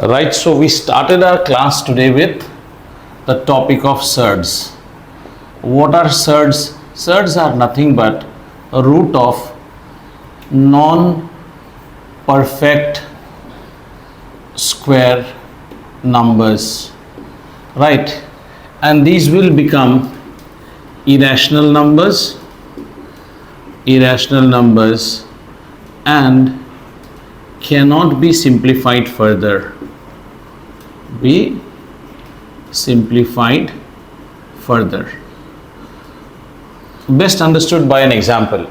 Right, so we started our class today with the topic of surds. What are surds? Surds are nothing but a root of non-perfect square numbers, right? And these will become irrational numbers and cannot be simplified further. Be simplified further. Best understood by an example.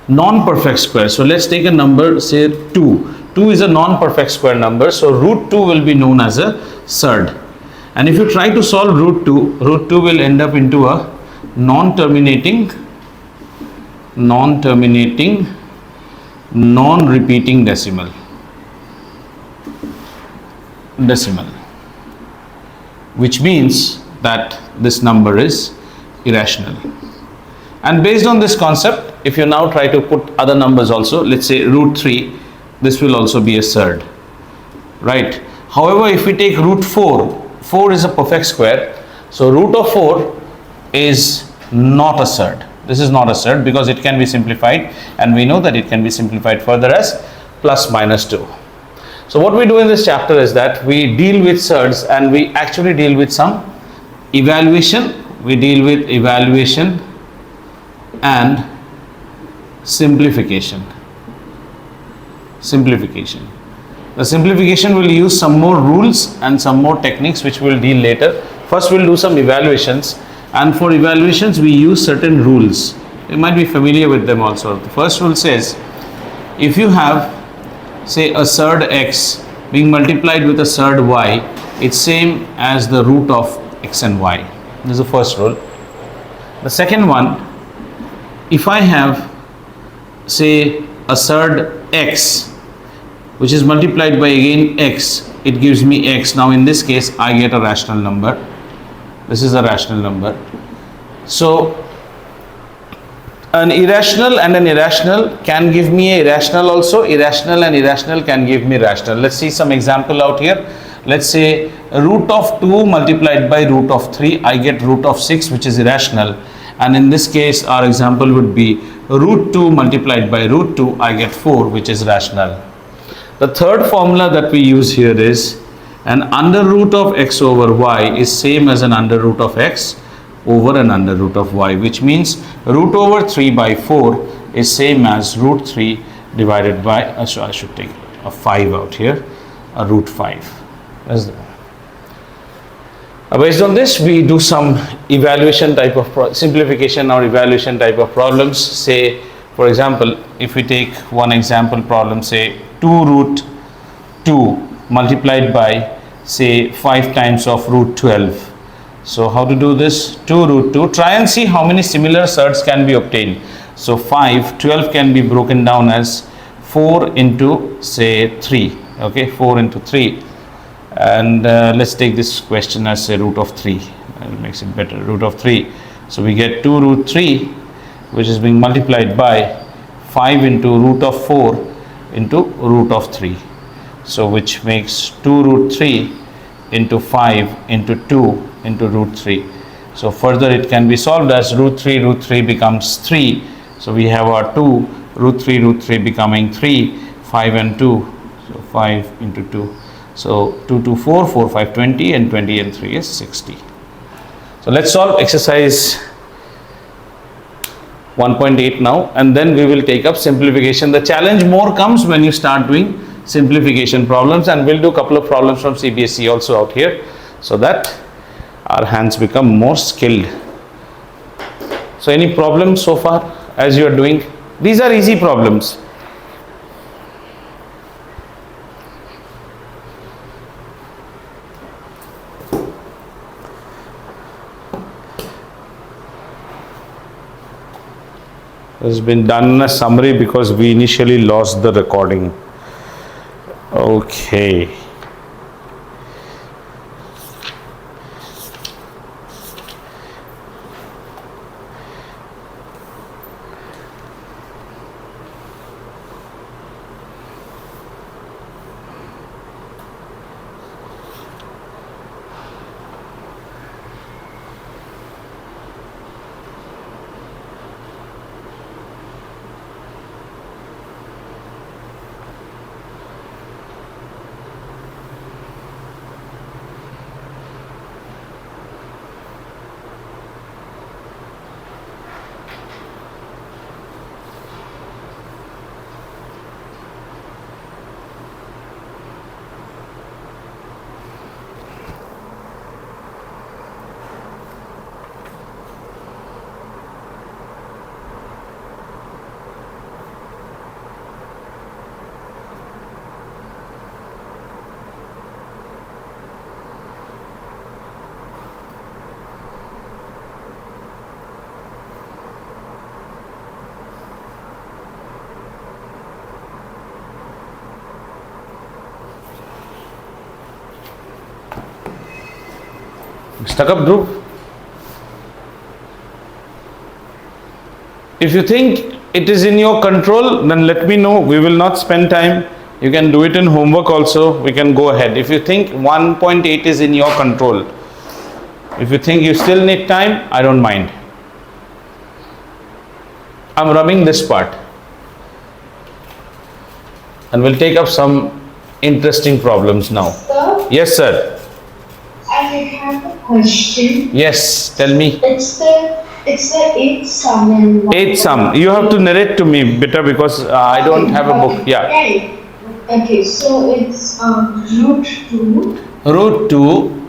Non-perfect square. So let's take a number, say 2. 2 is a non-perfect square number. So root 2 will be known as a surd. And if you try to solve root 2 will end up into a non-terminating, non-repeating decimal, which means that this number is irrational. And based on this concept, if you now try to put other numbers also, let's say root 3, this will also be a surd, right? However, if we take root 4, 4 is a perfect square, so root of 4 is not a surd. This is not a surd because it can be simplified, and we know that it can be simplified further as plus minus 2. So what we do in this chapter is that we deal with surds and we actually deal with some evaluation. We deal with evaluation and simplification. The simplification will use some more rules and some more techniques which we'll deal later. First we'll do some evaluations, and for evaluations we use certain rules. You might be familiar with them also. The first rule says, if you have say a surd x being multiplied with a surd y, it's same as the root of x and y. This is the first rule. The second one, if I have say a surd x which is multiplied by again x, it gives me x. Now in this case I get a rational number. This is a rational number. So an irrational and an irrational can give me a irrational also. Irrational and irrational can give me rational. Let's see some example out here. Let's say root of 2 multiplied by root of 3, I get root of 6, which is irrational. And in this case our example would be root 2 multiplied by root 2, I get 4, which is rational. The third formula that we use here is an under root of x over y is same as an under root of x over an under root of y, which means root over 3 by 4 is same as root 3 divided by, so I should take a 5 out here, a root 5. Based on this, we do some evaluation type of simplification or evaluation type of problems. Say, for example, if we take one example problem, say 2 root 2 multiplied by say 5 times of root 12. So how to do this? 2 root 2. Try and see how many similar surds can be obtained. So 5, 12 can be broken down as 4 into say 3. Okay, 4 into 3. And let's take this question as say root of 3. That makes it better. Root of 3. So we get 2 root 3, which is being multiplied by 5 into root of 4 into root of 3. So which makes 2 root 3 into 5 into 2 into root 3. So further it can be solved as root 3 becomes 3. So we have our 2 root 3 becoming 3, 5 and 2. So 5 into 2. So 2 to 4, 4, 5, 20, and 20 and 3 is 60. So let's solve exercise 1.8 now, and then we will take up simplification. The challenge more comes when you start doing simplification problems, and we'll do a couple of problems from CBSE also out here, so that our hands become more skilled. So any problems so far as you are doing? These are easy problems. Has been done in a summary because we initially lost the recording. Okay. Stuck up, Dhruv? If you think it is in your control, then let me know. We will not spend time. You can do it in homework also. We can go ahead. If you think 1.8 is in your control, if you think you still need time, I don't mind. I'm rubbing this part. And we'll take up some interesting problems now. Sir, Yes, sir. I have a question. Yes, tell me. It's the eighth sum and Eighth sum. You have to narrate to me, better, because I don't have a book. Yeah. Right. Okay, so it's root 2 Root 2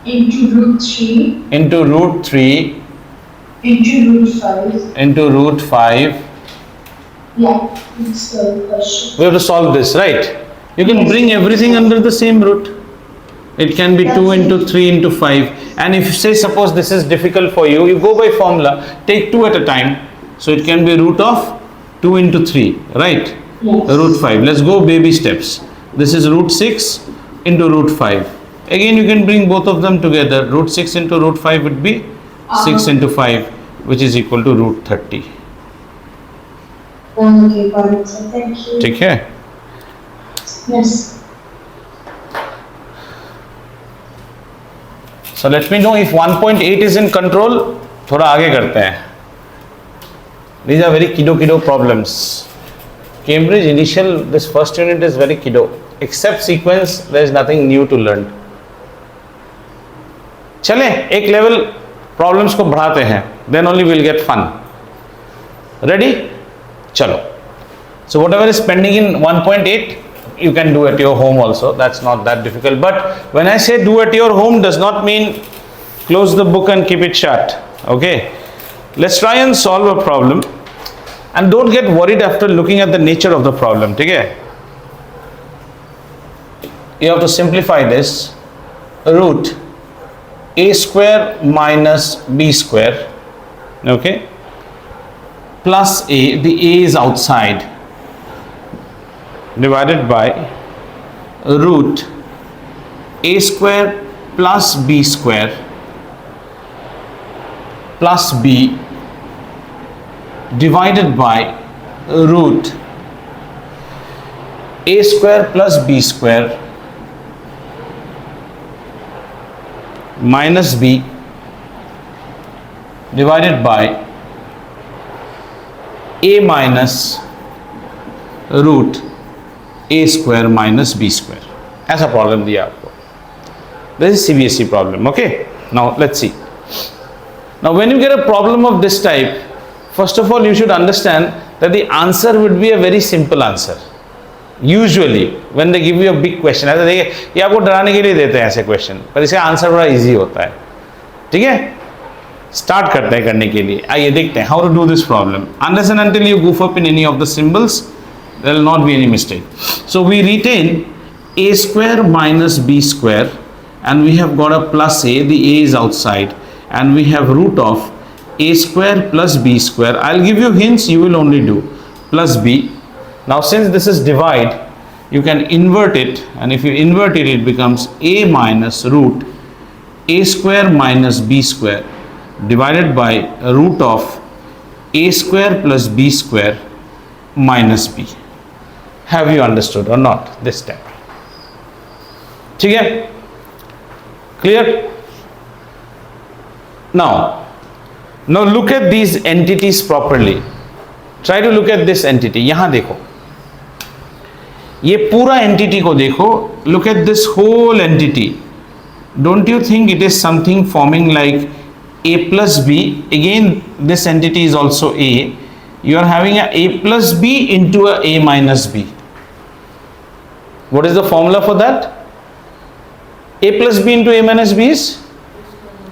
into root 3 into root 3 into root 5. into root 5. Yeah, it's the question. We have to solve this, right? You can Yes. bring everything under the same root. It can be 2 into 3 into 5. And if you say, suppose this is difficult for you, you go by formula, take 2 at a time. So it can be root of 2 into 3, right? Yes. Root 5. Let's go baby steps. This is root 6 into root 5. Again, you can bring both of them together. Root 6 into root 5 would be 6 into 5, which is equal to root 30. Okay, got it, sir. Thank you. ठीक है? Yes. So let me know if 1.8 is in control. थोड़ा आगे करते हैं. These are very kiddo problems. Cambridge initial, this first unit is very kiddo. Except sequence, there is nothing new to learn. चले एक level problems को बढ़ाते हैं. Then only we'll get fun. Ready? चलो. So whatever is pending in 1.8, you can do at your home also. That's not that difficult. But when I say do at your home, does not mean close the book and keep it shut. Okay? Let's try and solve a problem. And don't get worried after looking at the nature of the problem. Okay? You have to simplify this. Root a square minus b square. Okay? Plus a, the a is outside, divided by root a square plus b square plus b divided by root a square plus b square minus b divided by a minus root a square minus b square. ऐसा problem दिया आपको. This is CBSE problem. Okay. Now let's see. Now when you get a problem of this type, first of all you should understand that the answer would be a very simple answer. Usually when they give you a big question, ऐसा देखिए ये आपको डराने के लिए देते हैं ऐसे क्वेश्चन, पर इसका आंसर बड़ा इजी होता है. ठीक है? स्टार्ट करते हैं करने के लिए. आइए देखते हैं how to do this problem. Unless and until you goof up in any of the symbols, there will not be any mistake. So we retain a square minus b square, and we have got a plus a, the a is outside, and we have root of a square plus b square. I'll give you hints, you will only do plus b. Now since this is divide, you can invert it, and if you invert it, it becomes a minus root a square minus b square divided by root of a square plus b square minus b. Have you understood or not this step? ठीक है? Clear? Now look at these entities properly. Try to look at this entity. यहाँ देखो, ये पूरा entity को देखो. Look at this whole entity. Don't you think it is something forming like a plus b? Again, this entity is also a. You are having a plus b into a minus b. What is the formula for that? A plus b into a minus b is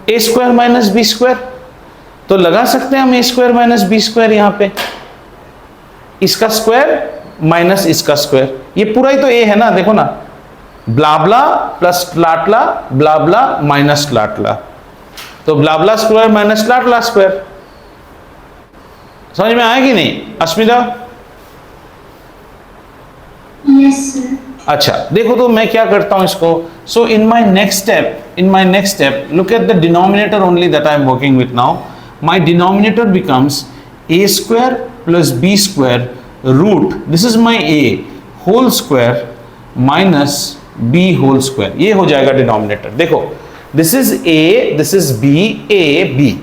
a square minus b square. तो लगा सकते हैं हम a square minus b square यहाँ पे. इसका square minus इसका square. ये पूरा ही तो a है ना, देखो ना. ब्लाब्ला प्लस लाटला ब्लाब्ला माइनस लाटला, तो ब्लाब्ला स्क्वायर माइनस लाटला स्क्वायर. समझ में आया कि नहीं अस्मिता? Yes, sir. अच्छा देखो, तो मैं क्या करता हूं इसको. So in my next step in my next step, look at the denominator only that I am working with now. My denominator becomes a square plus b square root, this is my a, whole square minus b whole square. ये हो जाएगा denominator. देखो, this is a, this is b, a, b.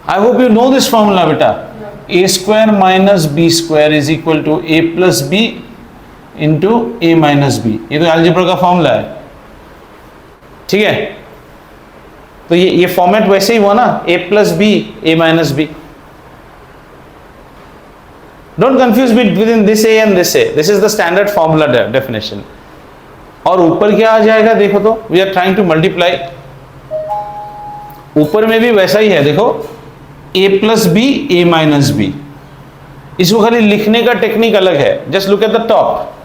I hope you know this formula, beta. A square minus b square is equal to a plus b into a minus b. ये तो algebra का formula है, ठीक है? तो ये format वैसे ही हुआ ना, a plus b, a minus b. Don't confuse between this a and this a. This is the standard formula definition. और ऊपर क्या आ जाएगा देखो तो, we are trying to multiply. ऊपर में भी वैसा ही है, देखो a plus b, a minus b. इसको खाली लिखने का टेक्निक अलग है. Just look at the top.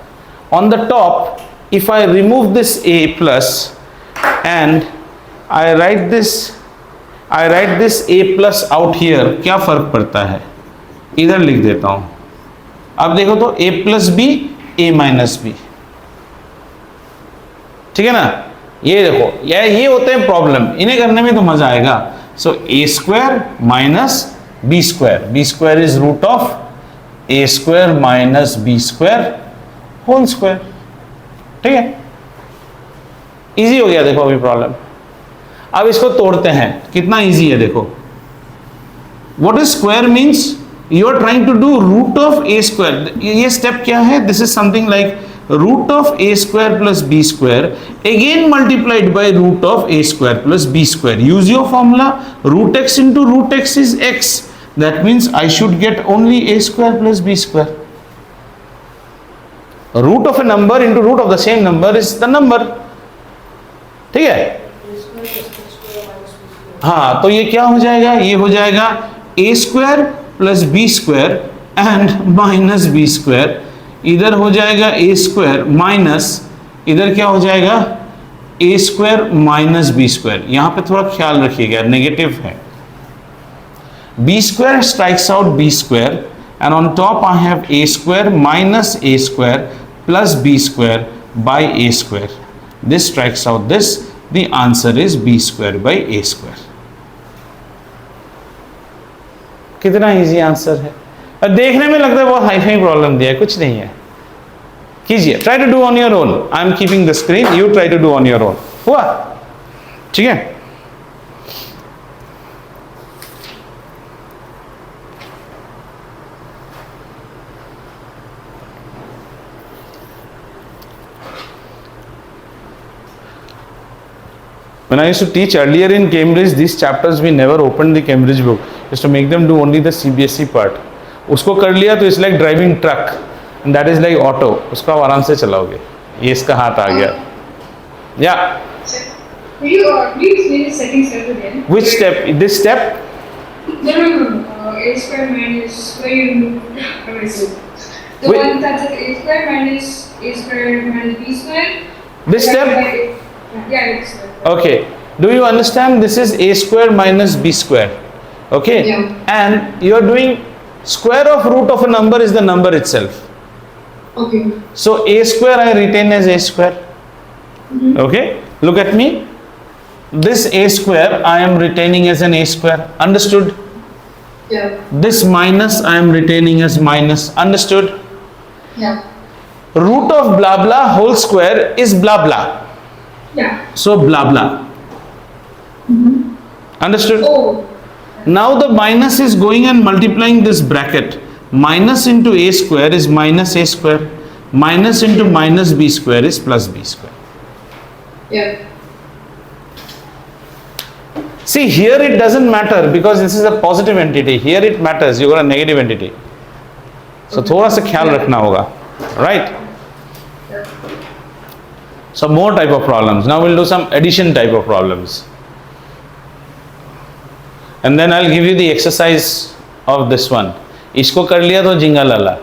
On the top, if I remove this a plus and I write this a plus out here, क्या फर्क पड़ता है? इधर लिख देता हूं. अब देखो तो a plus b, a minus b. ठीक है ना? ये देखो, ये होते हैं प्रॉब्लम. इन्हें करने में तो मजा आएगा. So a square minus b square. B square is root of a square minus b square whole square. ठीक है? इजी हो गया देखो अभी प्रॉब्लम. अब इसको तोड़ते हैं. कितना इजी है देखो. What is square means? You are trying to do root of a square. ये स्टेप क्या है? This is something like root of a square plus b square again multiplied by root of a square plus b square. Use your formula. Root x into root x is x. That means I should get only a square plus b square. Root of a number into root of the same number is the number. ठीक है? हाँ, तो ये क्या हो जाएगा? ये हो जाएगा a square plus b square and minus b square. इधर हो जाएगा a square माइनस, इधर क्या हो जाएगा? a square minus b square. यहां पे थोड़ा ख्याल रखिएगा, नेगेटिव है. b square strikes out b square and on top I have a square minus a square plus b square by a square. This strikes out this. The answer is b square by a square. कितना easy answer है. देखने में लगता है बहुत hi fi problem दिया है, कुछ नहीं है. कीजिए, try to do on your own. I am keeping the screen, you try to do on your own. हुआ? ठीक है. When I used to teach earlier in Cambridge, these chapters we never opened the Cambridge book, just to make them do only the CBSE part. उसको कर लिया तो it's like driving truck, and that is like auto. उसको आप आराम से चलाओगे. ये इसका हाथ आ गया. Yeah. Will you please explain the second step again? Which step? This step? No. A square minus where you remove. The Wait. one that's like a square minus a square minus b square. This step? Yeah, it's Okay. Do you understand? This is a square minus b square. Okay. Yeah. And you are doing square of root of a number is the number itself. okay. So a square I retain as a square. Okay. Look at me. This a square I am retaining as an a square. Understood? Yeah. This minus I am retaining as minus. Understood? Yeah. Root of blah blah whole square is blah blah. Yeah. So blah blah. Understood? Oh. Now the minus is going and multiplying this bracket. Minus into a square is minus a square. Minus into minus b square is plus b square. Yeah. See, here it doesn't matter because this is a positive entity. Here it matters. You got a negative entity. So थोड़ा सा ख्याल रखना होगा. Right? So more type of problems. Now we'll do some addition type of problems. And then I'll give you the exercise of this one. इसको कर लिया तो जिंगा लाला.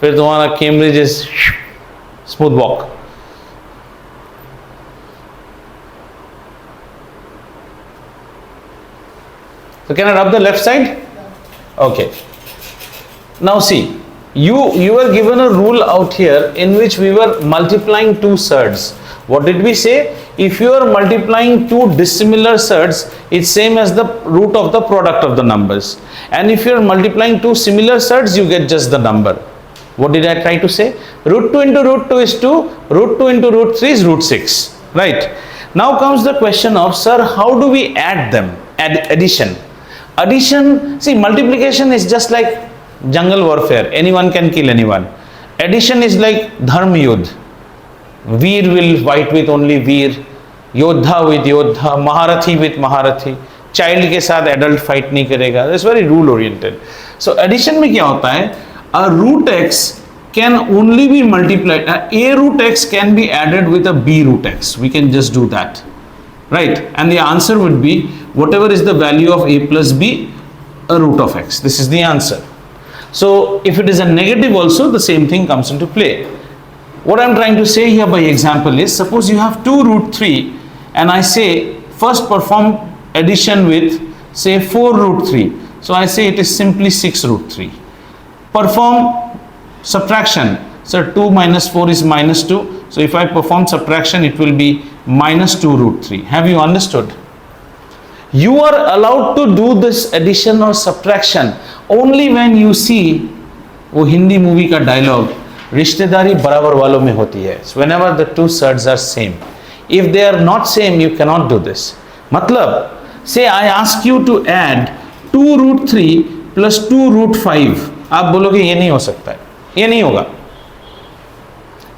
फिर तुम्हारा Cambridge is smooth walk. So can I rub the left side? Okay. Now see, You were given a rule out here in which we were multiplying two surds. What did we say? If you are multiplying two dissimilar surds, it's same as the root of the product of the numbers. And if you are multiplying two similar surds, you get just the number. What did I try to say? Root 2 into root 2 is 2, root 2 into root 3 is root 6, right? Now comes the question of, sir, how do we add them? Addition. Addition, see, multiplication is just like jungle warfare. Anyone can kill anyone. Addition is like dharma yudh. Veer will fight with only Veer, Yodha with Yodha, Maharathi with Maharathi. Child के साथ adult fight नहीं करेगा. That's very rule oriented. So addition में क्या होता है? A root x can only be multiplied. A root x can be added with a b root x. We can just do that, right? And the answer would be whatever is the value of a plus b, a root of x. This is the answer. So if it is a negative also, the same thing comes into play. What I'm trying to say here by example is, suppose you have 2 root 3 and I say first perform addition with say 4 root 3. So I say it is simply 6 root 3. Perform subtraction. So 2 minus 4 is minus 2. So if I perform subtraction, it will be minus 2 root 3. Have you understood? You are allowed to do this addition or subtraction only when you see वो Hindi movie का dialogue, रिश्तेदारी बराबर वालों में होती है. Whenever the two surds are same. If they are not same, you cannot do this. मतलब, say I ask you to add 2 root 3 plus 2 root 5. आप बोलोगे ये नहीं हो सकता है, ये नहीं होगा,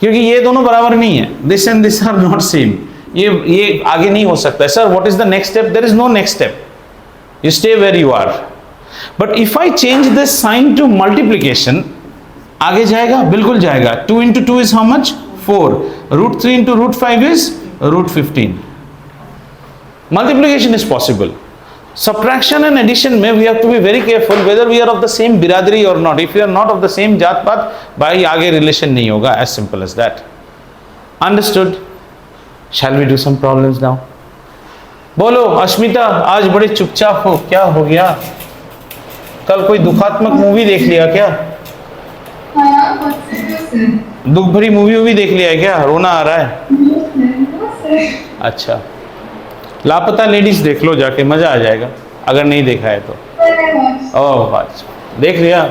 क्योंकि ये दोनों बराबर नहीं है. This and this are not same. ये आगे नहीं हो सकता है. Sir, what is the next step? There is no next step. You stay where you are. But if I change this sign to multiplication, आगे जाएगा, बिल्कुल जाएगा. 2 into 2 is how much? 4. Root 3 into root 5 is root 15. Multiplication is possible. Subtraction and addition में we have to be very careful whether we are of the same बिरादरी or not. If we are not of the same जात पात, भाई आगे relation नहीं होगा. As simple as that. Understood? Shall we do some problems now? बोलो अश्मिता, आज बड़े चुपचाप हो, क्या हो गया? कल कोई दुखात्मक मूवी देख लिया क्या? दुख भरी मूवी देख लिया है क्या? रोना आ रहा है? अच्छा, लापता लेडीज देख लो जाके, मजा आ जाएगा अगर नहीं देखा है तो. ओह अच्छा, देख लिया.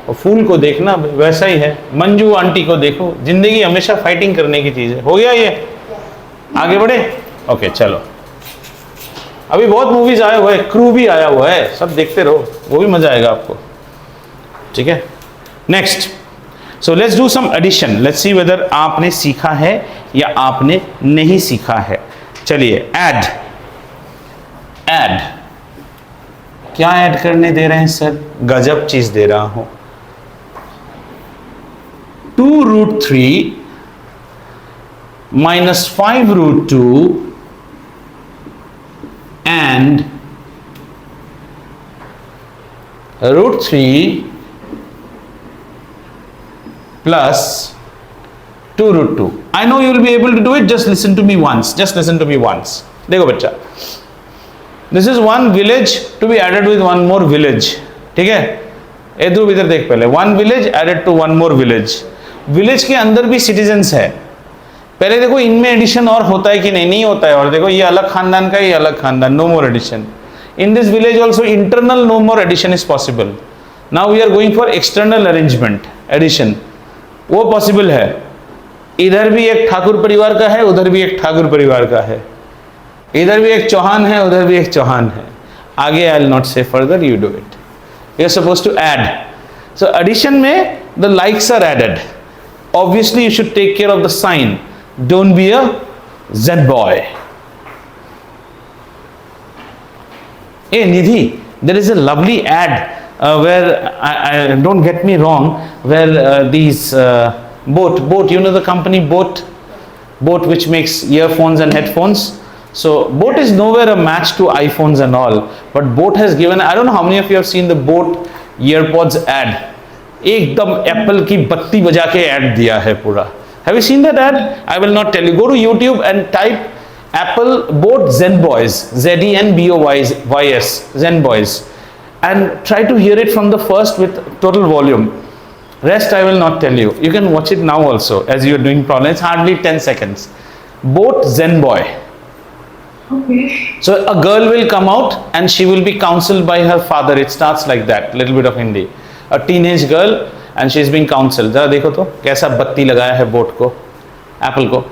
और फूल को देखना वैसा ही है. मंजू आंटी को देखो, जिंदगी हमेशा फाइटिंग करने की चीज है. हो गया ये? आगे बढ़े? ओके चलो. अभी बहुत मूवीज आए हुए हैं, क्रू भी आया हुआ है, सब देखते रहो, वो भी मजा आएगा आपको. ठीक है, next. So let's do some addition. Let's see whether आपने सीखा है या आपने नहीं सीखा है. चलिए, ऐड. ऐड क्या ऐड करने दे रहे हैं सर? गजब चीज दे रहा हूं. 2 root 3 minus 5 root 2 and root 3 plus 2 root 2. I know you will be able to do it. Just listen to me once. Just listen to me once. देखो बच्चा, this is one village to be added with one more village. ठीक है, इधर इधर देख पहले. One village added to one more village. Village के अंदर भी citizens है. पहले देखो इनमें एडिशन और होता है कि नहीं? नहीं होता है. और देखो ये अलग खानदान का, ये अलग खानदान. No more addition. In this village also internal no more addition is possible. Now we are going for external arrangement addition. वो पॉसिबल है. इधर भी एक ठाकुर परिवार का है, उधर भी एक ठाकुर परिवार का है. इधर भी एक चौहान है, उधर भी एक चौहान है. आगे I will not say further, you do it. You are suppose to add. So addition में the likes are added. Obviously you should take care of the sign. Don't be a Z boy. Hey Nidhi, there is a lovely ad where I don't get me wrong, where these boat, you know the company boat which makes earphones and headphones. So boat is nowhere a match to iPhones and all, but boat has given, I don't know how many of you have seen the boat earpods ad. एकदम Apple की बत्ती बजा के add दिया है पूरा. Have you seen that ad? I will not tell you. Go to YouTube and type Apple Boat Zen Boys, ZENBOYS, Zen Boys, and try to hear it from the first with total volume. Rest I will not tell you. You can watch it now also as you are doing problem. It's hardly 10 seconds. Both Zen boy. Okay. So a girl will come out and she will be counseled by her father. It starts like that. Little bit of Hindi. A teenage girl and she is being counseled. जरा देखो तो कैसा बत्ती लगाया है boat को, Apple को.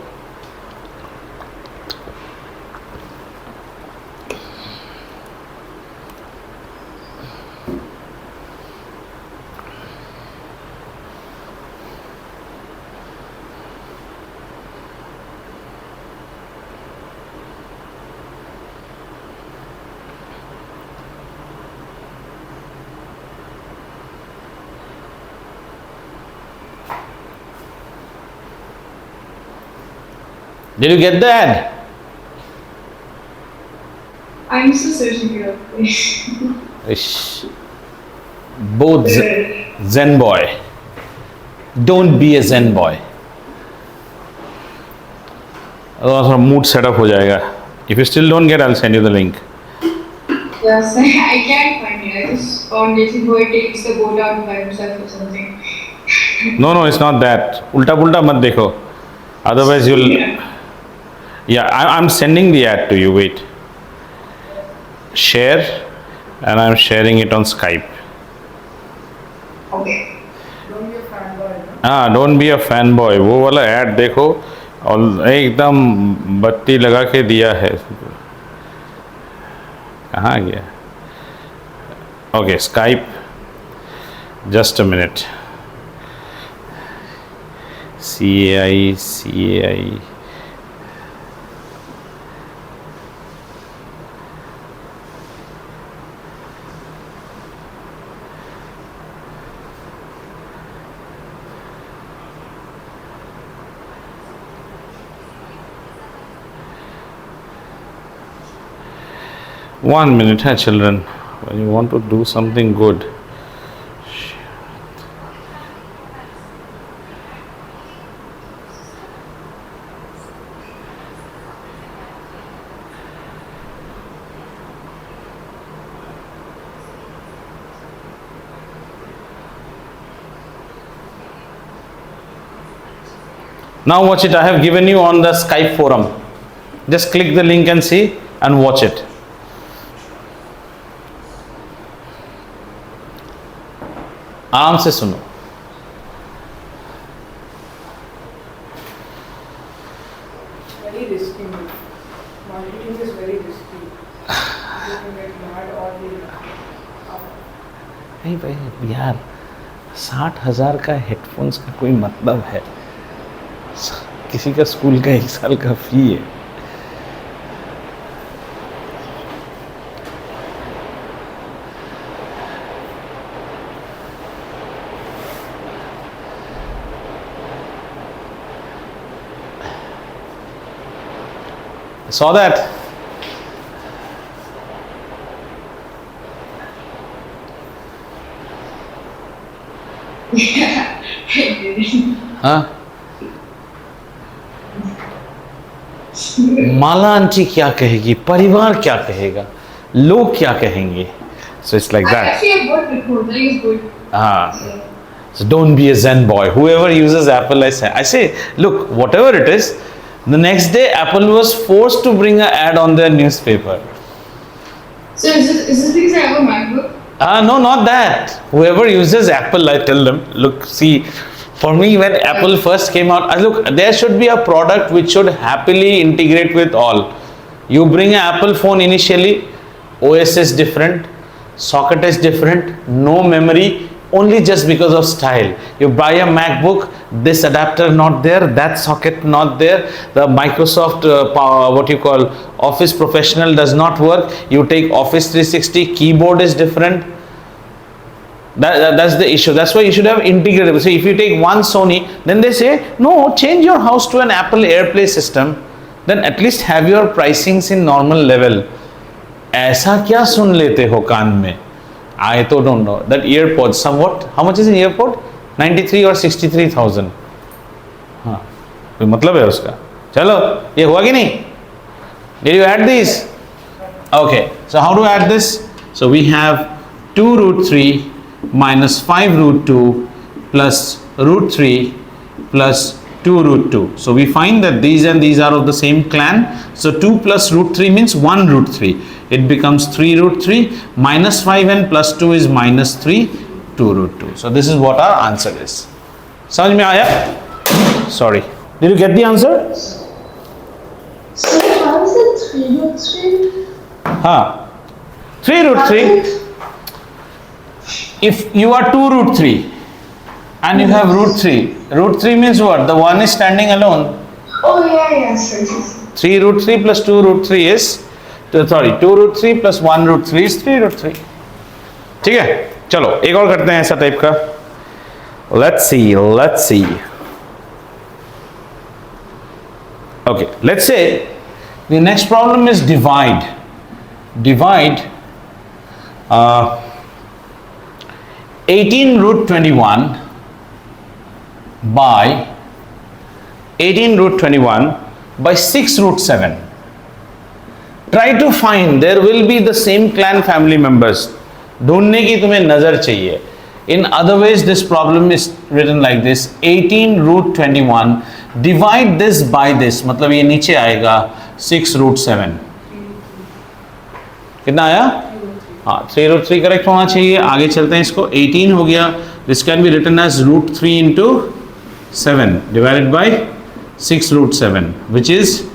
Did you get that? I'm still searching it up. Ish. Both Zen boy. Don't be a Zen boy. Otherwise mood setup हो जाएगा. If you still don't get, I'll send you the link. Yes, I can't find it. I just found little boy takes the boat out by himself or something. No, it's not that. उल्टा पुल्टा मत देखो. Otherwise you'll. Yeah, I'm sending the ad to you. Wait. Share, and I'm sharing it on Skype. Okay. Don't be a fanboy. No? हाँ, don't be a fanboy. वो वाला ad देखो और एकदम बत्ती लगा के दिया है. कहाँ गया? Okay, Skype. Just a minute. CAI. One minute, children. When you want to do something good. Now watch it. I have given you on the Skype forum. Just click the link and see and watch it. आराम से सुनो. Very risky move. Marketing is very risky. You can get mad or नहीं भाई यार, 60,000 का headphones का कोई मतलब है? किसी का स्कूल का 1 साल का फी है. Saw that? Yeah, I did. हाँ. माला आंटी क्या कहेगी, परिवार क्या कहेगा, लोग क्या कहेंगे? So it's like that. Actually, I bought before. That is good. Ah. So don't be a Zen boy. Whoever uses Apple, I say, look, whatever it is, the next day Apple was forced to bring an ad on their newspaper. So is this because I have a MacBook? No, not that. Whoever uses Apple, I tell them, look, see, for me, when Apple first came out, look, there should be a product which should happily integrate with all. You bring an Apple phone initially, OS is different, socket is different, no memory, only just because of style. You buy a MacBook, this adapter not there, that socket not there, the Microsoft what you call Office Professional does not work. You take Office 360, keyboard is different. That's the issue. That's why you should have integrated. So if you take one Sony, then they say, no, change your house to an Apple AirPlay system. Then at least have your pricings in normal level. ऐसा क्या सुन लेते हो कान में? I तो don't know. That earpod, somewhat, how much is an earpod? 93 or 63,000. हाँ, कोई मतलब है उसका? चलो, ये हुआ कि नहीं? Did you add these? Okay, so how to add this? So we have 2 root 3 minus 5 root 2 plus root 3 plus 2 root 2. So we find that these and these are of the same clan. So 2 plus root 3 means 1 root 3. It becomes 3 root 3. Minus 5n plus 2 is minus 3, 2 root 2. So this is what our answer is. समझ में आया? Sorry. Did you get the answer? So how is it 3 root 3? हाँ. 3 root 3. If you are 2 root 3 and you have root 3. Root 3 means what? The one is standing alone. Oh yeah, yes, yes, yes. 3 root 3 plus 2 root 3 is, sorry, 2 root 3 plus 1 root 3 is 3 root 3. ठीक है, चलो एक और करते हैं ऐसा type का. Let's see. Okay, let's say the next problem is divide. Divide 18 root 21 by 18 root 21 by 6 root 7. Try to find, there will be the same clan family members. ढूंढने की तुम्हें नजर चाहिए. In other ways, this problem is written like this: 18 root 21 divide this by this. मतलब ये नीचे आएगा 6 root 7. कितना आया? हाँ, 3 root 3 करेक्ट होना चाहिए. आगे चलते हैं, इसको 18 हो गया. This can be written as root 3 into 7 divided by 6 root 7, which is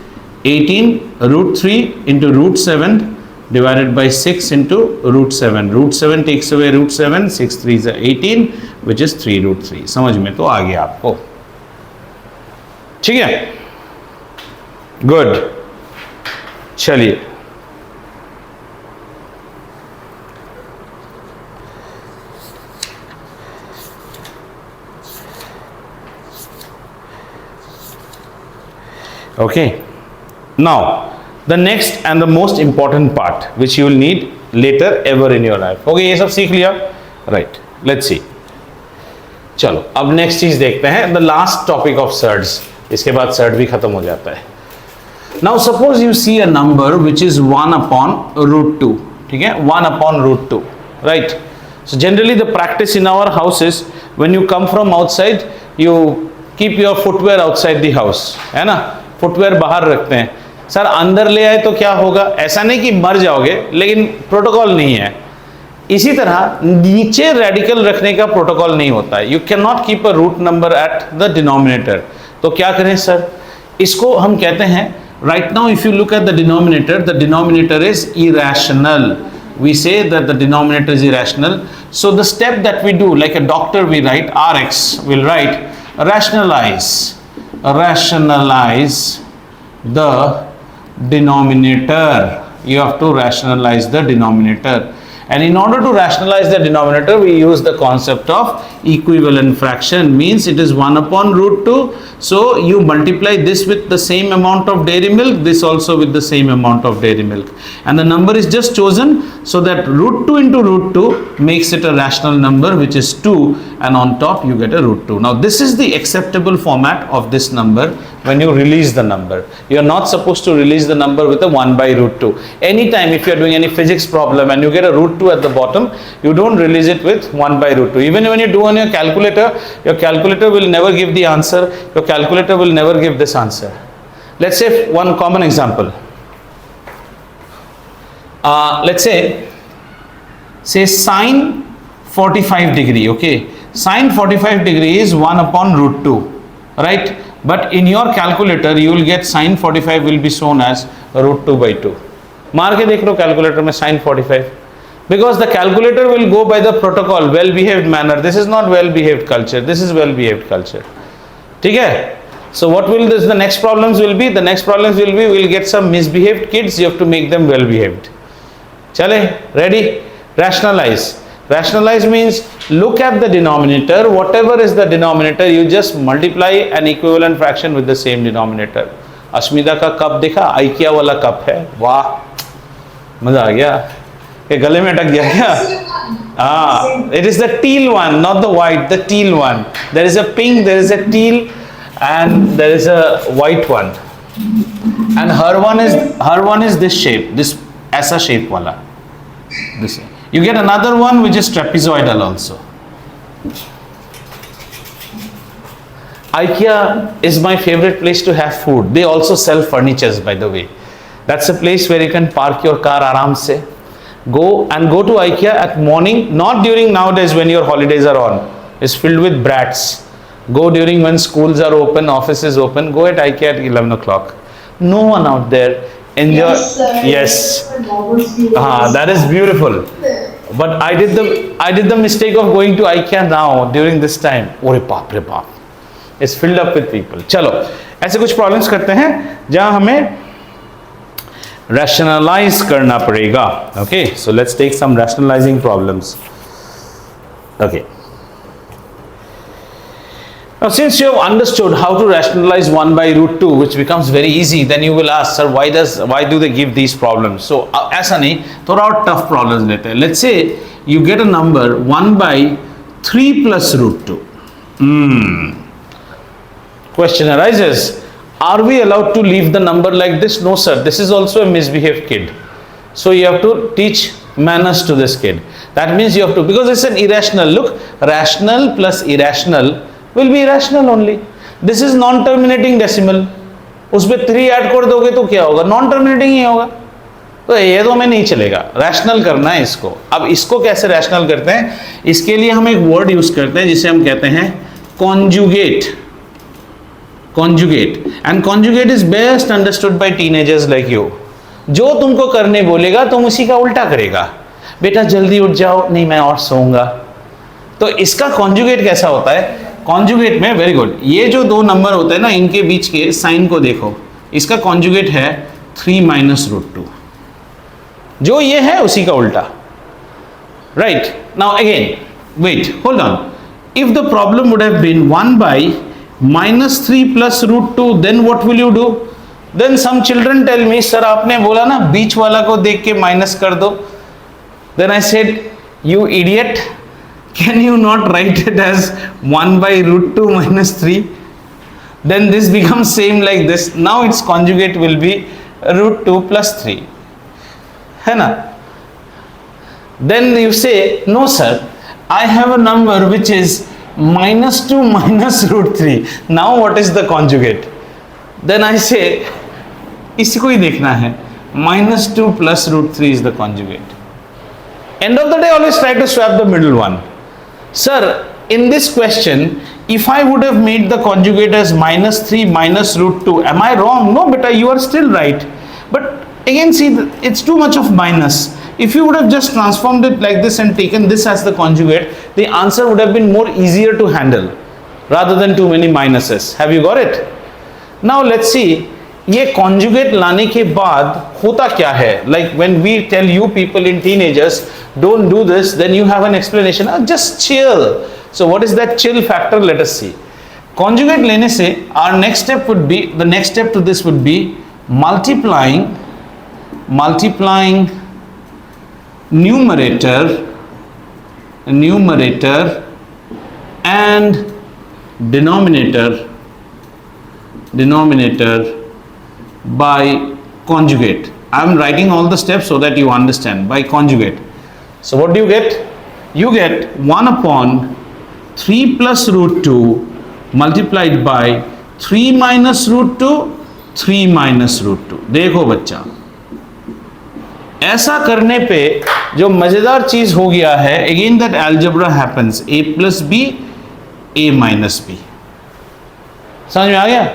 18 root 3 into root 7 divided by 6 into root 7. Root 7 takes away root 7, 6 3 is 18, which is 3 root 3. समझ में तो आ गया आपको. ठीक है, गुड. चलिए, okay. Now the next and the most important part which you will need later ever in your life. Okay, ये सब सीख लिया, right? Let's see. चलो अब नेक्स्ट चीज देखते हैं, the last topic of surds. इसके बाद सर्ड भी खत्म हो जाता है. Now suppose you see a number which is 1 upon root 2. ठीक है, 1 upon root 2, right? So generally the practice in our house is when you come from outside you keep your footwear outside the house, है ना? Footwear बाहर रखते हैं. Sir अंदर ले आए तो क्या होगा? ऐसा नहीं कि मर जाओगे, लेकिन प्रोटोकॉल नहीं है. इसी तरह नीचे रेडिकल रखने का प्रोटोकॉल नहीं होता है. You can not keep a root number at the denominator. तो क्या करें सर? इसको हम कहते हैं, right now if you look at the denominator is irrational. We say that the denominator is irrational. So the step that we do, like a doctor, we write Rx, we'll write rationalize the denominator. You have to rationalize the denominator. And in order to rationalize the denominator, we use the concept of equivalent fraction. Means it is 1 upon root 2. So you multiply this with the same amount of dairy milk, this also with the same amount of dairy milk. And the number is just chosen so that root 2 into root 2 makes it a rational number, which is 2. And on top you get a root 2. Now this is the acceptable format of this number when you release the number. You are not supposed to release the number with a 1 by root 2. Anytime if you are doing any physics problem and you get a root 2 at the bottom, you don't release it with 1 by root 2. Even when you do on your calculator will never give the answer. Your calculator will never give this answer. Let's say one common example. Let's say sine 45 degree. Okay, sine 45 degree is 1 upon root 2, right? But in your calculator you will get sine 45 will be shown as root 2 by 2. मार के देख लो calculator में sine 45, because the calculator will go by the protocol, well behaved manner. This is not well behaved culture, this is well behaved culture. ठीक है? So what will the next problems will be? The next problems will be, we'll get some misbehaved kids, you have to make them well behaved. चले, ready? Rationalize means look at the denominator, whatever is the denominator, you just multiply an equivalent fraction with the same denominator. Ashmita का cup देखा, IKEA वाला cup है, वाह मजा आ गया. ये गले में अटक गया क्या? It is the teal one, not the white, the teal one. There is a pink, there is a teal, and there is a white one. And her one is this shape, this ऐसा shape वाला. This. You get another one which is trapezoidal also. IKEA is my favorite place to have food. They also sell furnitures, by the way. That's a place where you can park your car aram se. Go to IKEA at morning, not during nowadays when your holidays are on. It's filled with brats. Go during when schools are open, offices open. Go at IKEA at 11 o'clock. No one out there. Enjoy. Yes, sir. Yes. Yes. That is beautiful. But I did the mistake of going to IKEA now during this time. Ore baap re baap. It's filled up with people. चलो ऐसे कुछ problems करते हैं जहां हमें rationalize करना पड़ेगा. Okay, so let's take some rationalizing problems. Okay. Now, since you have understood how to rationalize 1 by root 2, which becomes very easy, then you will ask, sir, why do they give these problems? So, ऐसा नहीं, थोड़ा और tough problems लेते हैं. Let's say you get a number 1 by 3 plus root 2. Question arises, are we allowed to leave the number like this? No, sir. This is also a misbehaved kid. So you have to teach manners to this kid. That means you have to, because it's an irrational. Look, rational plus irrational will be irrational only. This is non-terminating decimal. उस पर 3 add कर दोगे तो क्या होगा? Non-terminating ही होगा. तो ये तो हमें नहीं चलेगा. रैशनल करना है इसको. अब इसको कैसे रैशनल करते हैं? इसके लिए हम एक वर्ड यूज करते हैं जिसे हम कहते हैं conjugate. Conjugate. And conjugate is best understood by teenagers like you. जो तुमको करने बोलेगा तुम उसी का उल्टा करेगा. बेटा जल्दी उठ जाओ, नहीं मैं और सोऊंगा. तो इसका कॉन्जुगेट कैसा होता है? कॉन्जुगेट में वेरी गुड, ये जो दो नंबर होते हैं ना, इनके बीच के साइन को देखो. इसका कॉन्जुगेट है 3 minus root 2. जो ये है उसी का उल्टा. Right. Now again wait, hold on. If the problem would have been 1 by minus 3 plus root 2, then what will you do? Then some children tell me, sir आपने बोला ना बीच वाला को देख के माइनस कर दो. Then I said, you idiot, can you not write it as 1 by root 2 minus 3? Then this becomes same like this. Now its conjugate will be root 2 plus 3. है ना? Then you say, no sir, I have a number which is minus 2 minus root 3. Now what is the conjugate? Then I say, इसी को ही देखना है. Minus 2 plus root 3 is the conjugate. End of the day, always try to swap the middle one. Sir, in this question, if I would have made the conjugate as minus 3 minus root 2, am I wrong? No, beta, you are still right. But again, see, it's too much of minus. If you would have just transformed it like this and taken this as the conjugate, the answer would have been more easier to handle rather than too many minuses. Have you got it? Now let's see, ये conjugate लाने के बाद होता क्या है? Like when we tell you people in teenagers, don't do this, then you have an explanation. Just chill. So what is that chill factor? Let us see. Conjugate लेने से our next step would be, the next step to this would be multiplying numerator and denominator by conjugate. I am writing all the steps so that you understand. By conjugate. So what do you get? You get 1 upon 3 plus root 2 multiplied by 3 minus root 2, 3 minus root 2. देखो बच्चा, ऐसा करने पे जो मजेदार चीज हो गया है, again that algebra happens, a plus b, a minus b. समझ में आ गया?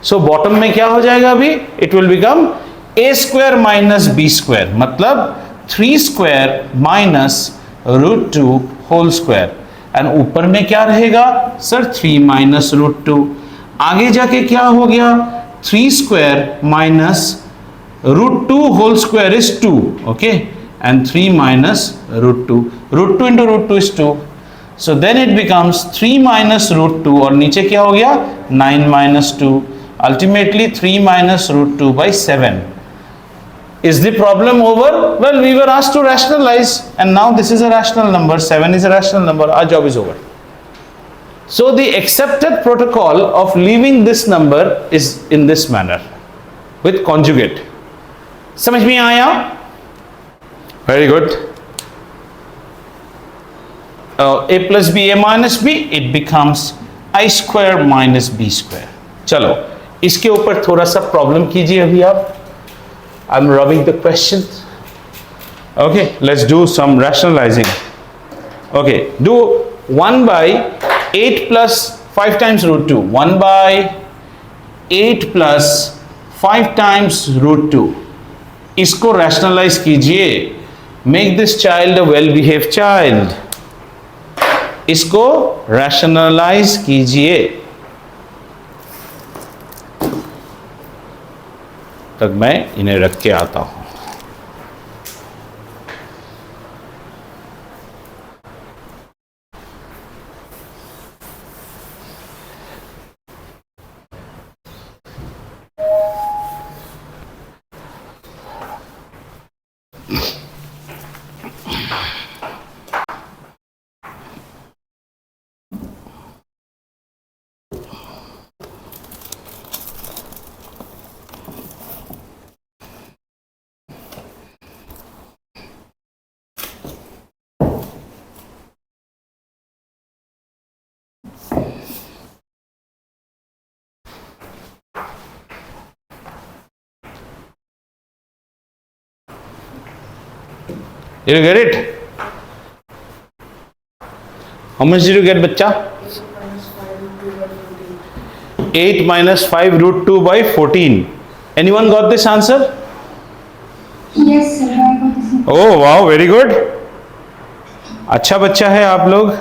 सो बॉटम में क्या हो जाएगा अभी? It will become a square minus b square, मतलब 3 square minus root 2 whole square. And ऊपर में क्या रहेगा सर? 3 minus root 2. आगे जाके क्या हो गया? 3 square minus root 2 whole square is 2, okay, and 3 minus root 2. Root 2 into root 2 is 2. So then it becomes 3 minus root 2, और नीचे क्या हो गया? 9 minus 2. Ultimately 3 minus root 2 by 7. Is the problem over? Well, we were asked to rationalize, and now this is a rational number. 7 is a rational number. Our job is over. So the accepted protocol of leaving this number is in this manner, with conjugate. समझ में आया? Very good. A plus b, a minus b, it becomes I square minus B square. चलो इसके ऊपर थोड़ा सा problem कीजिए अभी आप। I am rubbing the question. Okay, let's do some rationalising. Okay, do 1 by 8 plus 5 times root 2. 1 by 8 plus 5 times root 2. इसको rationalise कीजिए। Make this child a well behave child. इसको रैशनलाइज कीजिए। तक मैं इन्हें रख के आता हूं। Did you get it? How much did you get, bachcha? 8 minus 5 root 2 by 14. Anyone got this answer? Yes, sir. I got this. Oh wow, very good. अच्छा बच्चा है आप लोग।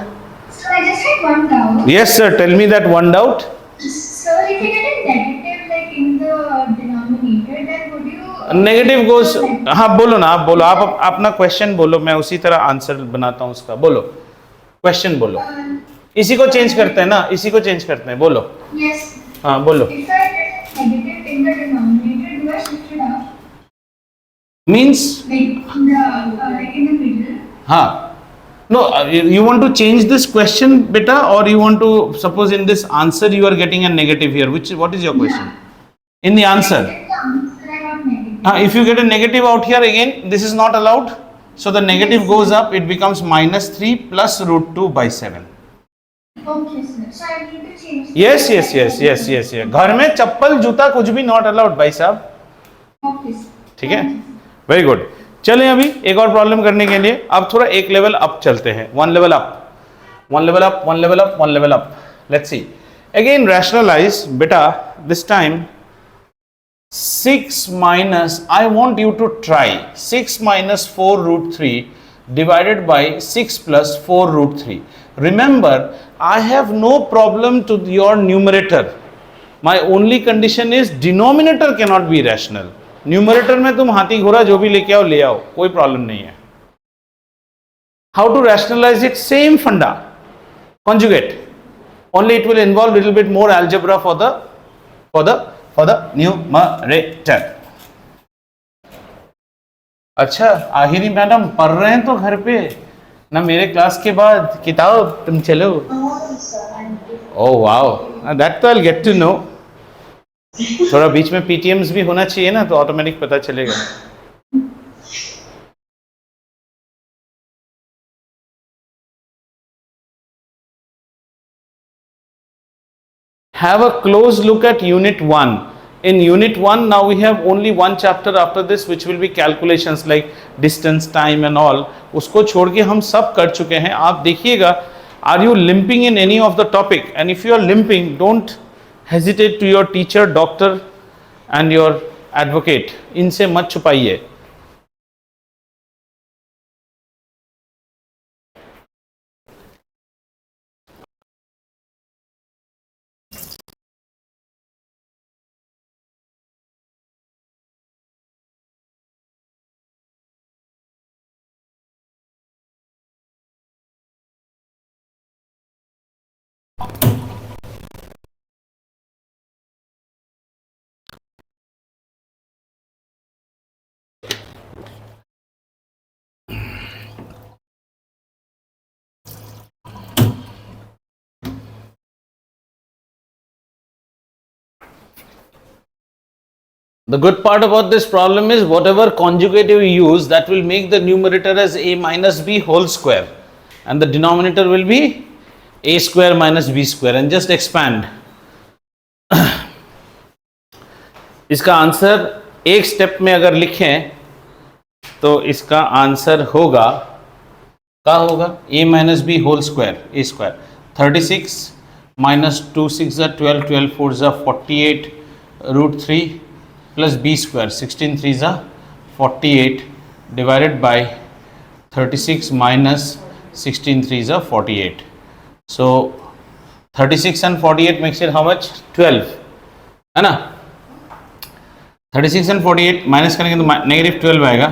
So I just had one doubt. Yes sir, tell me that one doubt. So if you get a negative like in the denominator, then would you? Negative goes, हाँ बोलो ना, आप बोलो, आप अपना क्वेश्चन बोलो, मैं उसी तरह आंसर बनाता हूँ उसका। बोलो क्वेश्चन बोलो। इसी को चेंज करते हैं ना, इसी को चेंज करते हैं, बोलो। Yes. हाँ बोलो। If I get a negative in the denominator, do I shift it up? Means Like in the middle? हाँ, no, you want to change this question beta, or you want to suppose in this answer you are getting a negative here, what is your question? In the answer, In the answer, I got negative. if you get a negative out here again, this is not allowed, so the negative goes up, it becomes minus 3 plus root 2 by 7. Okay, sir. So I need to change. Yes yes yes yes yes yes, घर में चप्पल जूता कुछ भी not allowed भाई साहब। Okay, sir. ठीक है, very good. चलें अभी एक और प्रॉब्लम करने के लिए अब थोड़ा एक लेवल अप चलते हैं। One level up, one level up, one level up, one level up. Let's see again rationalize बेटा। This time 6 minus, I want you to try 6 minus 4 root 3 divided by 6 plus 4 root 3. Remember, I have no problem to your numerator. My only condition is denominator cannot be rational. Numerator में तुम हाथी घोड़ा जो भी लेके आओ ले आओ, कोई प्रॉब्लम नहीं है। How to rationalise it? Same funda, conjugate. Only it will involve little bit more algebra for the numerator. अच्छा आहिरी मैडम पढ़ रहे हैं तो घर पे ना, मेरे क्लास के बाद किताब तुम चलो। ओह वाओ, दैट तो I will get to know. थोड़ा बीच में पीटीएम्स भी होना चाहिए ना, तो ऑटोमेटिक पता चलेगा। Have a close look at unit 1. In unit 1 now we have only one chapter after this which will be calculations like distance, time and all. उसको छोड़ के हम सब कर चुके हैं। आप देखिएगा, are you limping in any of the topic? And if you are limping, don't hesitate to your teacher, doctor and your advocate. इनसे मत छुपाइए। The good part about this problem is whatever conjugate you use, that will make the numerator as a minus b whole square and the denominator will be a square minus b square and just expand. इसका answer एक step में अगर लिखें तो इसका answer होगा, क्या होगा, a minus B whole square, A square 36 minus 2 6 12 12 4 48 root 3 plus B square 16 3 48 divided by 36 minus 16 3s are 48. So 36 and 48 makes it how much? 12 है ना. 36 and 48 माइनस करेंगे तो नेगेटिव 12 आएगा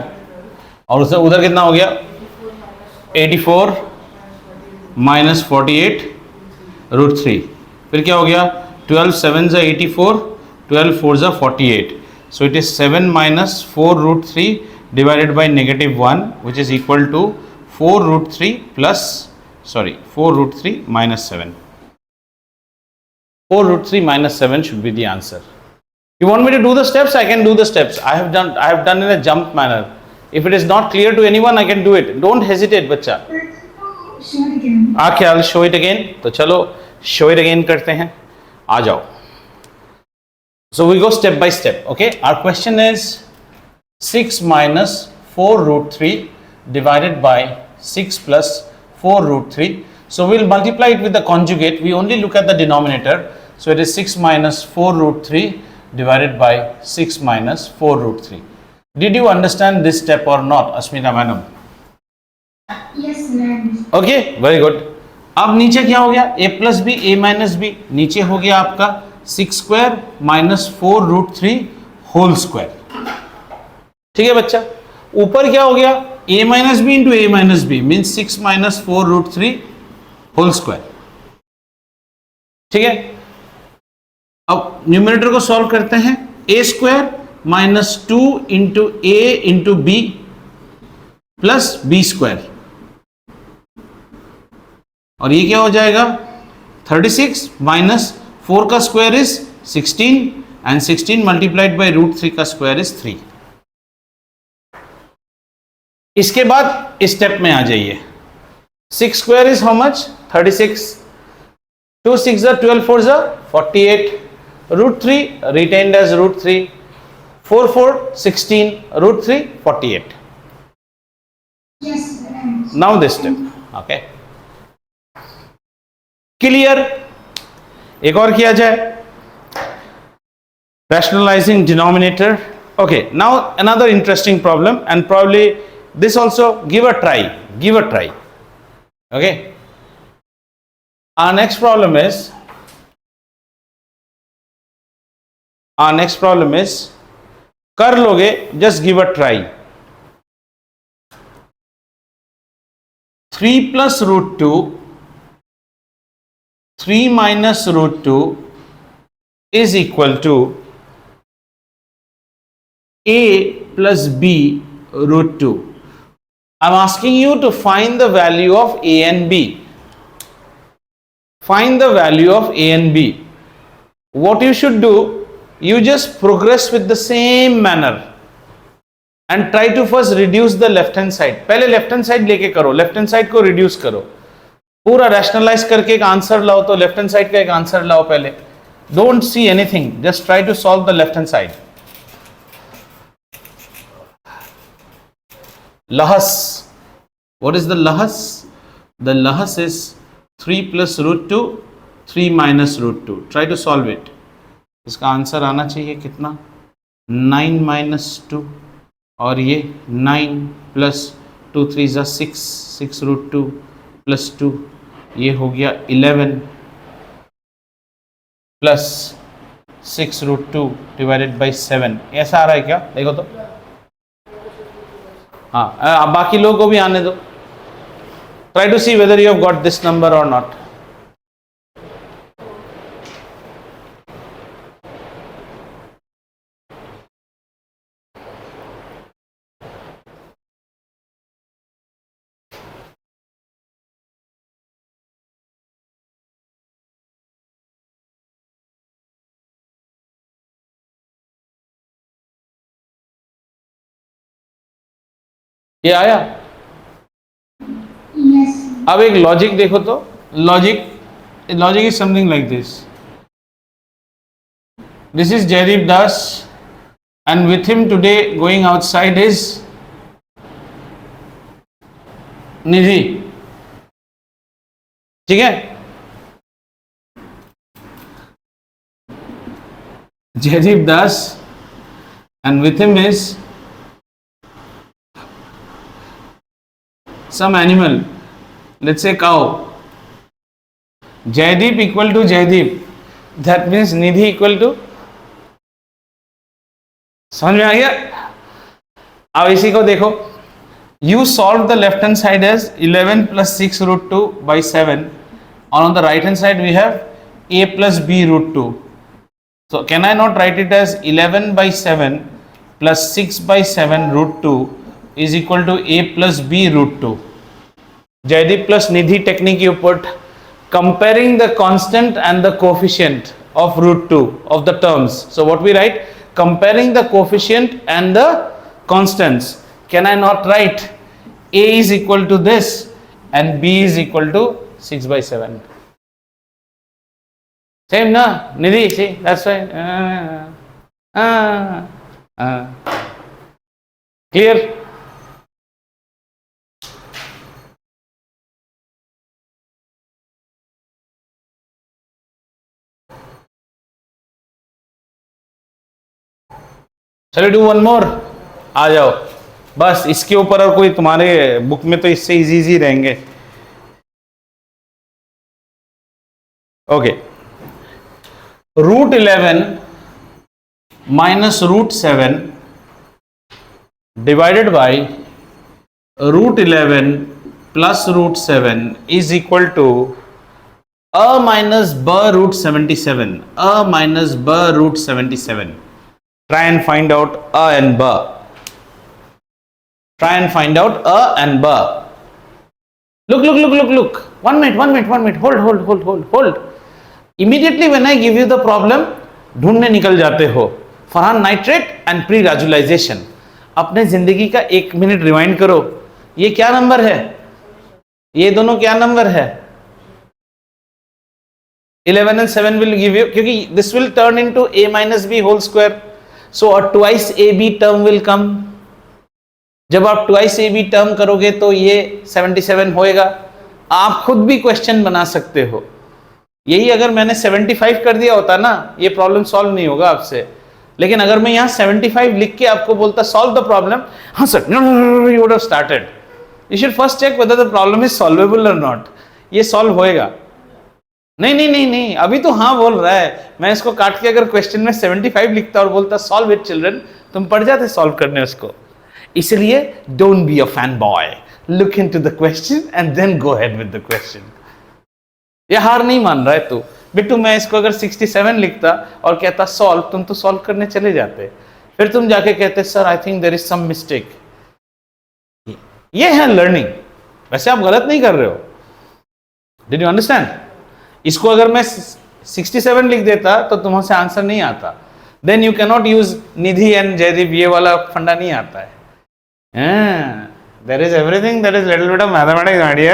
और उससे उधर कितना हो गया 84 माइनस 48 रूट 3. फिर क्या हो गया 12 7 ज़ा 84 12 4 ज़ा 48. So it is 7 minus 4 root 3 divided by negative 1 which is equal to 4 root 3 plus 4 root 3 minus 7. 4 root 3 minus 7 should be the answer. You want me to do the steps? I can do the steps. I have done in a jump manner. If it is not clear to anyone, I can do it. Don't hesitate, बच्चा. Show it again. Okay, I'll show it again. तो चलो show it again करते हैं. आ जाओ. So we go step by step. Okay. Our question is 6 minus 4 root 3 divided by 6 plus 4 root 3. So we'll multiply it with the conjugate. We only look at the denominator. So it is 6 minus 4 root 3 divided by 6 minus 4 root 3. Did you understand this step or not, Asmita madam? Yes, ma'am. Okay, very good. अब नीचे क्या हो गया, a plus b, a minus b. नीचे हो गया आपका 6 square minus 4 root 3 whole square. ठीक है बच्चा. ऊपर क्या हो गया, a minus b into a minus b means 6 minus 4 root 3 whole square. ठीक है. अब न्यूमरेटर को सॉल्व करते हैं. a square minus 2 into a into b plus b square. और ये क्या हो जाएगा 36 माइनस 4 का square is 16 and 16 multiplied by root 3 का स्क्वायर इज 3. इसके बाद इस स्टेप में आ जाइए. 6 square is how much 36, 2 6 12 4 48, root 3 retained as root 3, 4 4 16, root 3 48. Yes, ma'am. Now this step. Okay clear. एक और किया जाए, rationalizing denominator. Okay, now another interesting problem and probably this also give a try. Okay, our next problem is कर लोगे, just give a try. 3 plus root 2 3 minus root 2 is equal to a plus b root 2. I'm asking you to find the value of a and b. Find the value of a and b. What you should do, you just progress with the same manner and try to first reduce the left hand side. पहले left hand side लेके करो, left hand side को reduce करो, पूरा rationalise करके एक answer लाओ. तो लेफ्ट हैंड साइड का एक आंसर लाओ पहले. Don't see anything, just try to solve the left hand side. lahas, what is the lahas? The lahas is 3 plus root 2 3 minus root 2. Try to solve it. इसका answer आना चाहिए कितना 9 minus 2 और ये 9 plus 2 3 is 6 root 2 plus 2, ये हो गया 11 plus 6 root 2 divided by 7. ऐसा आ रहा है क्या, देखो तो. हाँ, अब बाकी लोगों को भी आने दो. Try to see whether you have got this number और नॉट. ये आया. Yes. अब एक लॉजिक देखो तो. Logic logic is something like this. This is Jaideep Das, and with him today going outside is Nidhi. ठीक है? Jaideep Das, and with him is some animal, let's say cow. Jaideep equal to Jaideep, that means Nidhi equal to, समझ में आ गया? अब इसी को देखो, you solve the left hand side as 11 plus 6 root 2 by 7, and on the right hand side we have a plus b root 2. So can I not write it as 11 by 7 plus 6 by 7 root 2 is equal to a plus b root 2? Jaideep plus Nidhi technique you put, comparing the constant and the coefficient of root 2 of the terms. So what we write? Comparing the coefficient and the constants. Can I not write a is equal to this and b is equal to 6 by 7? Same na? Nidhi, see, that's why. Clear? चलो do one more, आ जाओ बस इसके ऊपर, और कोई तुम्हारे book में तो इससे इजी इजी रहेंगे. Okay, root 11 minus root 7 divided by root 11 plus root 7 is equal to A minus B root 77. A minus B root 77. Try and find out a and b. Try and find out a and b. Look. 1 minute. Hold. Immediately when I give you the problem, ढूंढने निकल जाते हो. Farhan nitrate and pre राजुलाइजेशन. अपने जिंदगी का 1 minute rewind करो. ये क्या नंबर है? ये दोनों क्या नंबर है? 11 and 7 will give you, क्योंकि this will turn into a minus b whole square. So a twice ab term will come. जब आप twice ab term करोगे तो ये 77 होएगा. आप खुद भी क्वेश्चन बना सकते हो. यही अगर मैंने 75 कर दिया होता ना, ये प्रॉब्लम सॉल्व नहीं होगा आपसे. लेकिन अगर मैं यहाँ 75 लिख के आपको बोलता सॉल्व द प्रॉब्लम, हाँ sir, you would have started. You should first check whether the problem is solvable or not. ये सॉल्व होएगा. नहीं, अभी तो हाँ बोल रहा है. मैं इसको काट के अगर क्वेश्चन में 75 लिखता और बोलता सॉल्व इट चिल्ड्रन, तुम पढ़ जाते सॉल्व करने उसको. इसलिए don't be a fan boy, look into the question and then go ahead with the question. ये हार नहीं मान रहा है तू. बिट्टू मैं इसको अगर 67 लिखता और कहता सॉल्व, तुम तो सॉल्व करने चले जाते. फिर तुम जाके कहते sir I think there is some mistake. ये है लर्निंग. वैसे आप गलत नहीं कर रहे हो. Did you understand? इसको अगर मैं 67 लिख देता तो तुम्हारे से आंसर नहीं आता. Then you can not use Nidhi and Jaideep, ये वाला फंडा नहीं आता है. There is everything, there is little bit of mathematics idea.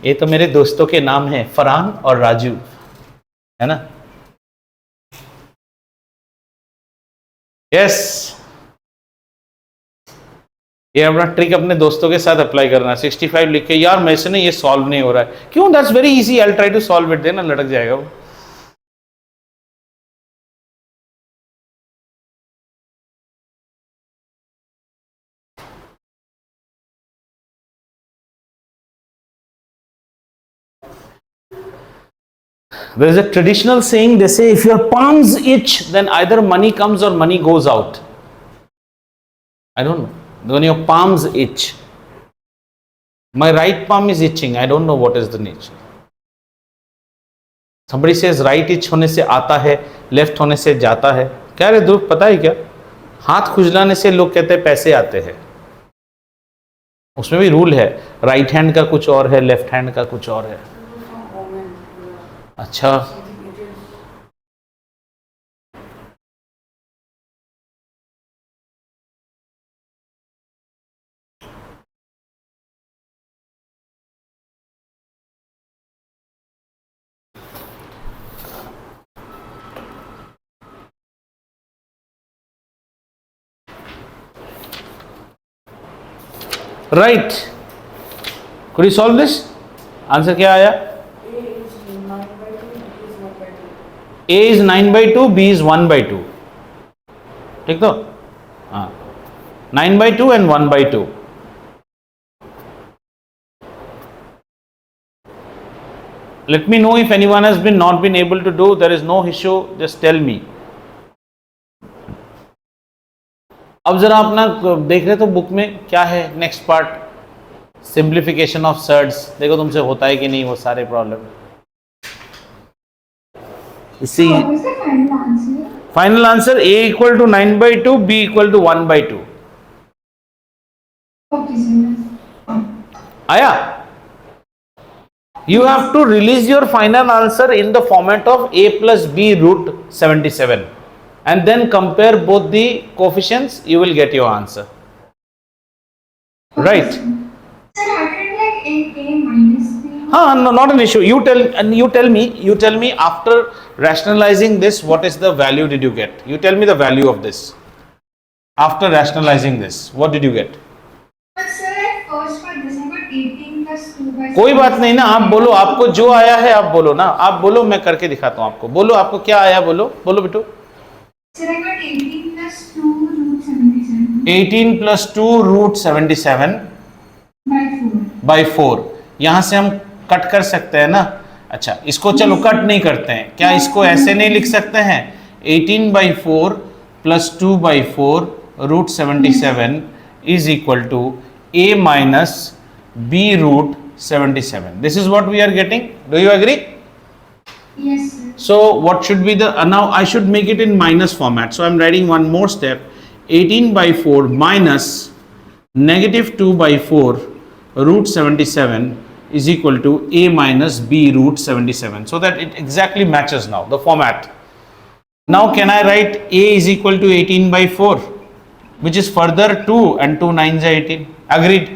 ये तो मेरे दोस्तों के नाम हैं, फरहान और राजू, है ना? यस, ये अपना ट्रिक अपने दोस्तों के साथ अप्लाई करना. 65 लिख के यार मेरे से नहीं ये सॉल्व नहीं हो रहा है. क्यों? That's very easy, I will try to solve it. देना लटक जाएगा वो. There is a traditional saying, they say if your palms itch then either money comes or money goes out. I don't know. When your palms itch, my right palm is itching, I don't know what is the nature. Somebody says right itch होने से आता है, left होने से जाता है. क्या रे ध्रुव, पता है क्या? हाथ खुजलाने से लोग कहते हैं पैसे आते हैं. उसमें भी रूल है, राइट हैंड का कुछ और है, लेफ्ट हैंड का कुछ और है. अच्छा, right, could you solve this? Answer क्या आया? A is 9 by 2, B is 1 by 2. A is 9 by 2, B is 1 by 2. ठीक तो? हाँ, 9 by 2 and 1 by 2. Let me know if anyone has been not been able to do. There is no issue. Just tell me. अब जरा अपना देख रहे तो book में क्या है next part, simplification of surds. देखो तुमसे होता है कि नहीं वो सारे प्रॉब्लम. इसी What was the final answer? Final answer A equal to 9 by 2, B equal to 1 by 2. Okay, sir. आया? You have to release your final answer in the format of A plus B root 77 and then compare both the coefficients. You will get your answer. Right? Sir, I can like A minus B. No, not an issue. You tell me after rationalizing this, what is the value did you get? You tell me the value of this. After rationalizing this, what did you get? But sir, at first for this I got 18 plus 2 by कोई बात नहीं ना, आप बोलो, आपको जो आया है आप बोलो ना, आप बोलो, मैं करके दिखाता हूँ आपको. बोलो आपको क्या आया, बोलो बोलो बेटू. Sir, I got 18 plus 2 root 77 18 plus 2 root 77 by 4. by 4. यहाँ से हम कट कर सकते हैं ना. अच्छा, इसको चलो कट नहीं करते हैं क्या, इसको ऐसे नहीं लिख सकते हैं? 18 by 4 plus 2 by 4 root 77 is equal to A minus B root 77. This is what we are getting. Do you agree? Yes, sir. So what should be the, now I should make it in minus format. So I am writing one more step. 18 by 4 minus negative 2 by 4 root 77 is equal to A minus B root 77. So that it exactly matches now, the format. Now can I write A is equal to 18 by 4, which is further 2 and 2 9s are 18. Agreed?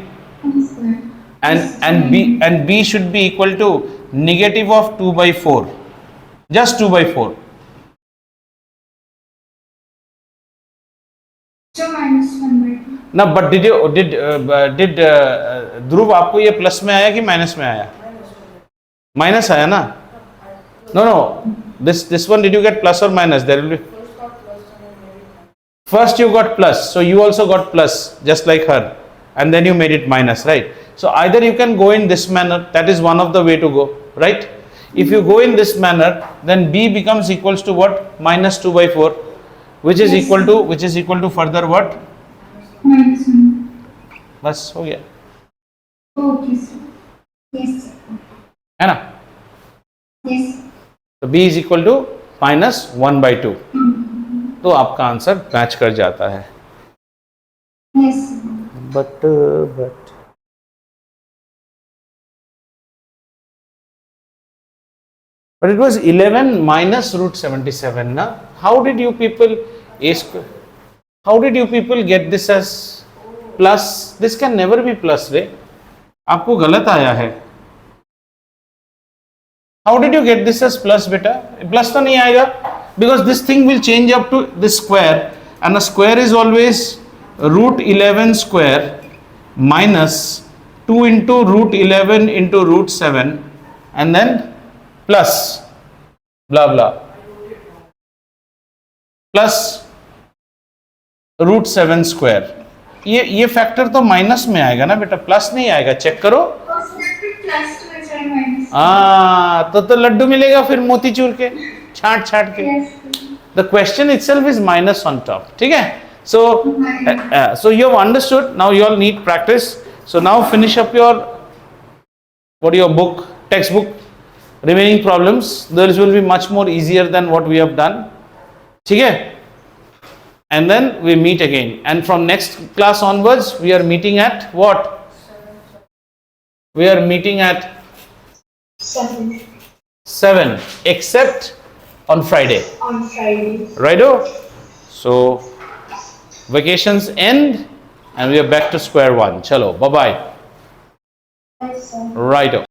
Yes, sir. And B should be equal to negative of 2 by 4. Just 2 by 4. So minus 1 by 2. ना but did ध्रुव आपको ये plus में आया कि minus में आया? Minus आया ना. No this one did you get plus और minus? There will be first you got plus, so you also got plus just like her, and then you made it minus, right? So either you can go in this manner, that is one of the way to go, right? If you go in this manner, then B becomes equals to what? Minus 2 by 4, which is Yes. equal to further what? Minus 1. बस हो गया, Okay, sir. Yes, sir. है ना? Yes. तो B is equal to minus 1 by 2. तो आपका answer match कर जाता है. Yes, sir. But it was 11 minus root 77 na. How did you people how did you people get this as plus? This can never be plus रे, आपको गलत आया है. How did you get this as plus बेटा? Plus तो नहीं आएगा, because this thing will change up to this square, and a square is always root 11 square minus 2 into root 11 into root 7 and then plus blah blah plus root 7 square. ये factor तो minus में आएगा ना बेटा, plus नहीं आएगा. Check करो. Oh, sir, plus 2 is minus 2. तो लड्डू मिलेगा फिर मोतीचूर के छाट के. Yes, sir. The question itself is minus on top. ठीक है? So so you have understood. Now you all need practice. So now finish up your textbook. Remaining problems, those will be much more easier than what we have done. ठीक है? And then we meet again. And from next class onwards, we are meeting at what? We are meeting at 7, except on Friday. On Friday. Righto? So vacations end and we are back to square one. Chalo, bye bye. Yes, sir. Righto.